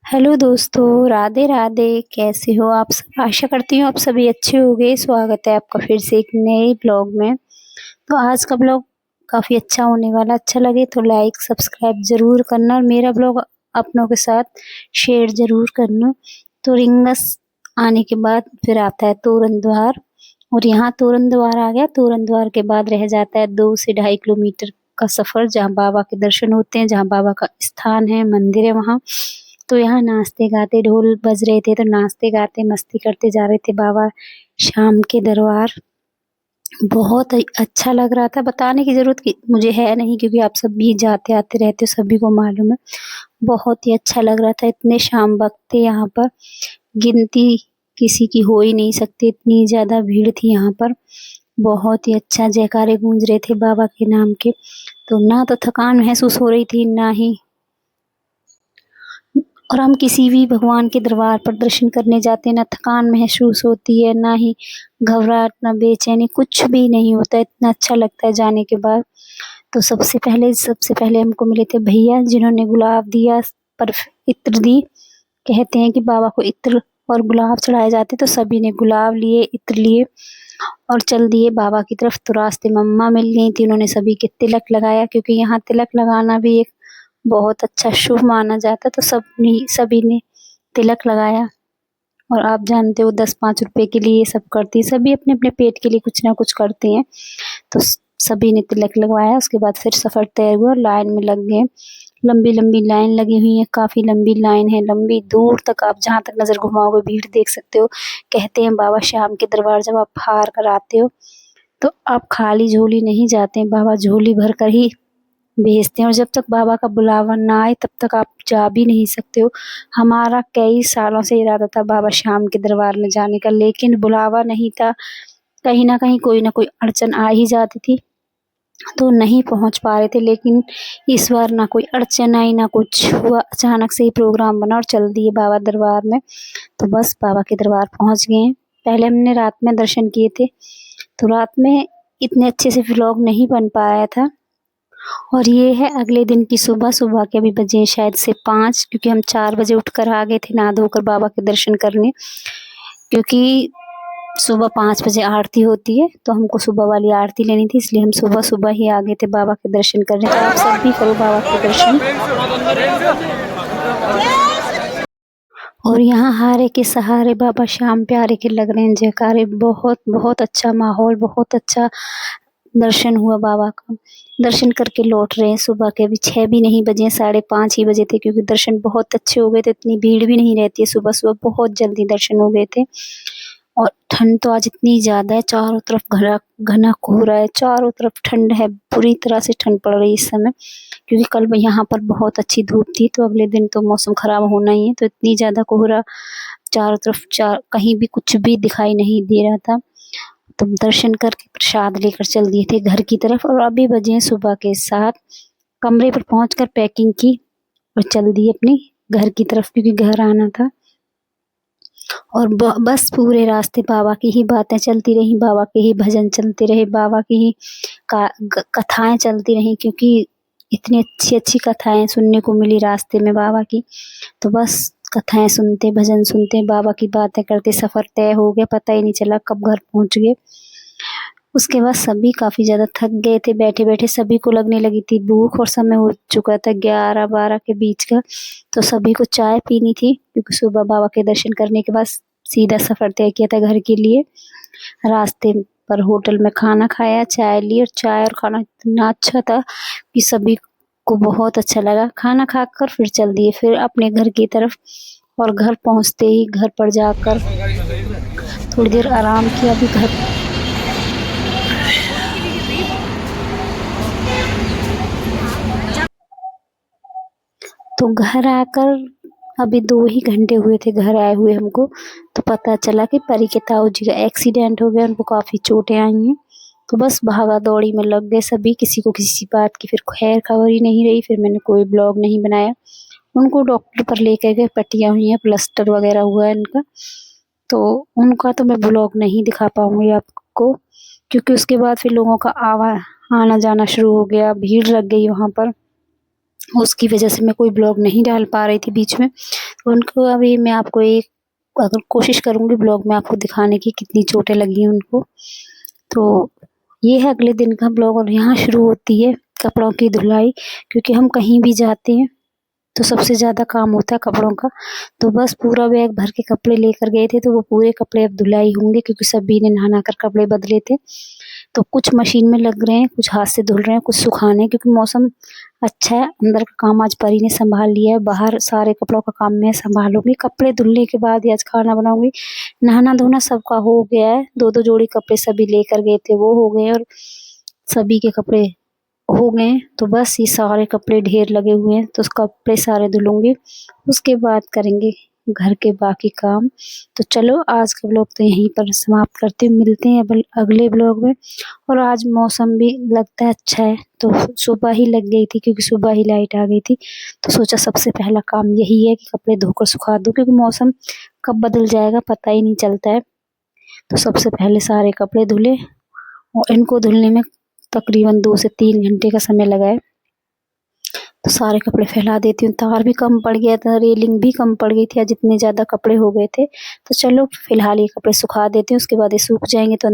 Hello दोस्तों, राधे राधे। कैसे हो आप सब? आशा करती हूँ आप सभी अच्छे होंगे। स्वागत है आपका फिर से एक नए ब्लॉग में। तो आज का ब्लॉग काफ़ी अच्छा होने वाला। अच्छा लगे तो लाइक सब्सक्राइब ज़रूर करना और मेरा ब्लॉग अपनों के साथ शेयर ज़रूर करना। तो रिंगस आने के बाद फिर आता है तोरण द्वार, और यहाँ तोरण द्वार आ गया। तोरण द्वार के बाद रह जाता है 2 से ढाई किलोमीटर का सफ़र, जहाँ बाबा के दर्शन होते हैं, जहाँ बाबा का स्थान है, मंदिर है वहाँ। तो यहाँ नाचते गाते, ढोल बज रहे थे तो नाचते गाते मस्ती करते जा रहे थे बाबा शाम के दरबार। बहुत ही अच्छा लग रहा था, बताने की ज़रूरत की मुझे है नहीं, क्योंकि आप सब भी जाते आते रहते हो, सभी को मालूम है। बहुत ही अच्छा लग रहा था। इतने शाम भक्त थे यहाँ पर, गिनती किसी की हो ही नहीं सकती, इतनी ज़्यादा भीड़ थी यहाँ पर। बहुत ही अच्छा जयकारे गूंज रहे थे बाबा के नाम के। तो ना तो थकान महसूस हो रही थी, ना ही, और हम किसी भी भगवान के दरबार पर दर्शन करने जाते हैं, ना थकान महसूस होती है, ना ही घबराहट, ना बेचैनी, कुछ भी नहीं होता है। इतना अच्छा लगता है जाने के बाद। तो सबसे पहले हमको मिले थे भैया, जिन्होंने गुलाब दिया, पर इत्र दी। कहते हैं कि बाबा को इत्र और गुलाब चढ़ाए जाते, तो सभी ने गुलाब लिए, इत्र लिए और चल दिए बाबा की तरफ। तो रास्ते में अम्मा मिल गई थी, उन्होंने सभी के तिलक लगाया, क्योंकि यहाँ तिलक लगाना भी एक बहुत अच्छा शुभ माना जाता। तो सभी ने तिलक लगाया। और आप जानते हो 10-5 रुपए के लिए ये सब करती है, सभी अपने अपने पेट के लिए कुछ ना कुछ करते हैं। तो सभी ने तिलक लगवाया। उसके बाद फिर सफ़र तय हुआ, लाइन में लग गए। लंबी लंबी लाइन लगी हुई है, काफ़ी लंबी लाइन है, लंबी दूर तक। आप जहाँ तक नज़र घुमाओगे भीड़ देख सकते हो। कहते हैं बाबा श्याम के दरबार जब आप हार कर आते हो तो आप खाली झोली नहीं जाते हैं, बाबा झोली भर कर ही भेजते हैं। और जब तक बाबा का बुलावा ना आए तब तक आप जा भी नहीं सकते हो। हमारा कई सालों से इरादा था बाबा श्याम के दरबार में जाने का, लेकिन बुलावा नहीं था। कहीं ना कहीं कोई ना कोई अड़चन आ ही जाती थी, तो नहीं पहुंच पा रहे थे। लेकिन इस बार ना कोई अड़चन आई, ना कुछ हुआ, अचानक से ही प्रोग्राम बना और चल दिए बाबा दरबार में। तो बस बाबा के दरबार पहुंच गए हैं। पहले हमने रात में दर्शन किए थे, तो रात में इतने अच्छे से व्लॉग नहीं बन पाया था। और ये है अगले दिन की सुबह। सुबह के अभी बजे शायद से 5, क्योंकि हम 4 बजे उठकर आ गए थे नहा धोकर बाबा के दर्शन करने, क्योंकि सुबह 5 बजे आरती होती है, तो हमको सुबह वाली आरती लेनी थी, इसलिए हम सुबह सुबह ही आ गए थे बाबा के दर्शन करने। तो आप सब भी करो बाबा के दर्शन। और यहाँ हारे के सहारे बाबा श्याम प्यारे के लग रहे हैं जयकारे। बहुत बहुत अच्छा माहौल, बहुत अच्छा दर्शन हुआ बाबा का। दर्शन करके लौट रहे हैं। सुबह के अभी 6 भी नहीं बजे, 5:30 ही बजे थे, क्योंकि दर्शन बहुत अच्छे हो गए थे। इतनी भीड़ भी नहीं रहती है सुबह सुबह, बहुत जल्दी दर्शन हो गए थे। और ठंड तो आज इतनी ज़्यादा है, चारों तरफ घना घना कोहरा है, चारों तरफ ठंड है, बुरी तरह से ठंड पड़ रही है इस समय। क्योंकि कल यहाँ पर बहुत अच्छी धूप थी, तो अगले दिन तो मौसम खराब होना ही है। तो इतनी ज़्यादा कोहरा, चारों तरफ कहीं भी कुछ भी दिखाई नहीं दे रहा था। तो दर्शन करके प्रसाद लेकर चल दिए थे घर की तरफ। और अभी बजे हैं सुबह के 7। कमरे पर पहुंचकर पैकिंग की और चल दिए अपनी घर की तरफ, क्योंकि घर आना था। और बस पूरे रास्ते बाबा की ही बातें चलती रही, बाबा के ही भजन चलते रहे, बाबा की ही कथाएं चलती रही, क्योंकि इतनी अच्छी अच्छी कथाएं सुनने को मिली रास्ते में बाबा की। तो बस कथाएं सुनते, भजन सुनते, बाबा की बातें करते सफ़र तय हो गया। पता ही नहीं चला कब घर पहुंच गए। उसके बाद सभी काफ़ी ज़्यादा थक गए थे, बैठे बैठे सभी को लगने लगी थी भूख, और समय हो चुका था 11-12 के बीच का। तो सभी को चाय पीनी थी, क्योंकि सुबह बाबा के दर्शन करने के बाद सीधा सफ़र तय किया था घर के लिए। रास्ते पर होटल में खाना खाया, चाय ली, और चाय और खाना इतना अच्छा था कि सभी को बहुत अच्छा लगा। खाना खाकर फिर चल दिए फिर अपने घर की तरफ। और घर पहुंचते ही घर पर जाकर थोड़ी देर आराम किया। अभी घर तो घर आकर अभी 2 ही घंटे हुए थे घर आए हुए हमको। तो पता चला कि परी के ताऊ जी का एक्सीडेंट हो गया, उनको काफ़ी चोटें आई हैं। तो बस भागा दौड़ी में लग गए सभी, किसी को किसी बात की फिर खैर खबर ही नहीं रही। फिर मैंने कोई ब्लॉग नहीं बनाया। उनको डॉक्टर पर लेकर गए, पट्टियाँ हुई हैं, प्लास्टर वगैरह हुआ है इनका। तो उनका तो मैं ब्लॉग नहीं दिखा पाऊँगी आपको, क्योंकि उसके बाद फिर लोगों का आना जाना शुरू हो गया, भीड़ लग गई वहाँ पर। उसकी वजह से मैं कोई ब्लॉग नहीं डाल पा रही थी बीच में। तो उनको अभी मैं आपको एक अगर कोशिश करूँगी ब्लॉग में आपको दिखाने की कितनी चोटें लगी हैं उनको। तो ये है अगले दिन का ब्लॉग और यहाँ शुरू होती है कपड़ों की धुलाई, क्योंकि हम कहीं भी जाते हैं तो सबसे ज़्यादा काम होता है कपड़ों का। तो बस पूरा बैग भर के कपड़े लेकर गए थे, तो वो पूरे कपड़े अब धुलाई होंगे क्योंकि सभी ने नहा कर कपड़े बदले थे। तो कुछ मशीन में लग रहे हैं, कुछ हाथ से धुल रहे हैं, कुछ सुखाने, क्योंकि मौसम अच्छा है। अंदर का काम आज परी ने संभाल लिया है, बाहर सारे कपड़ों का काम मैं संभालूंगी। कपड़े धुलने के बाद ही आज खाना बनाऊंगी। नहाना धोना सबका हो गया है, 2-2 जोड़ी कपड़े सभी लेकर गए थे वो हो गए, और सभी के कपड़े हो गए हैं। तो बस ये सारे कपड़े ढेर लगे हुए हैं, तो उस कपड़े सारे धुलूंगी, उसके बाद करेंगे घर के बाकी काम। तो चलो आज का ब्लॉग तो यहीं पर समाप्त करते हैं, मिलते हैं अगले ब्लॉग में। और आज मौसम भी लगता है अच्छा है, तो सुबह ही लग गई थी क्योंकि सुबह ही लाइट आ गई थी। तो सोचा सबसे पहला काम यही है कि कपड़े धोकर सुखा दूँ, क्योंकि मौसम कब बदल जाएगा पता ही नहीं चलता है। तो सबसे पहले सारे कपड़े धुले और इनको धुलने में तकरीबन 2 से 3 घंटे का समय लगा है। तो सारे कपड़े फैला देती हूँ। तार भी कम पड़ गया था, रेलिंग भी कम पड़ गई थी, आज इतने ज़्यादा कपड़े हो गए थे। तो चलो फिलहाल ये कपड़े सुखा देती हूँ, उसके बाद ये सूख जाएंगे तो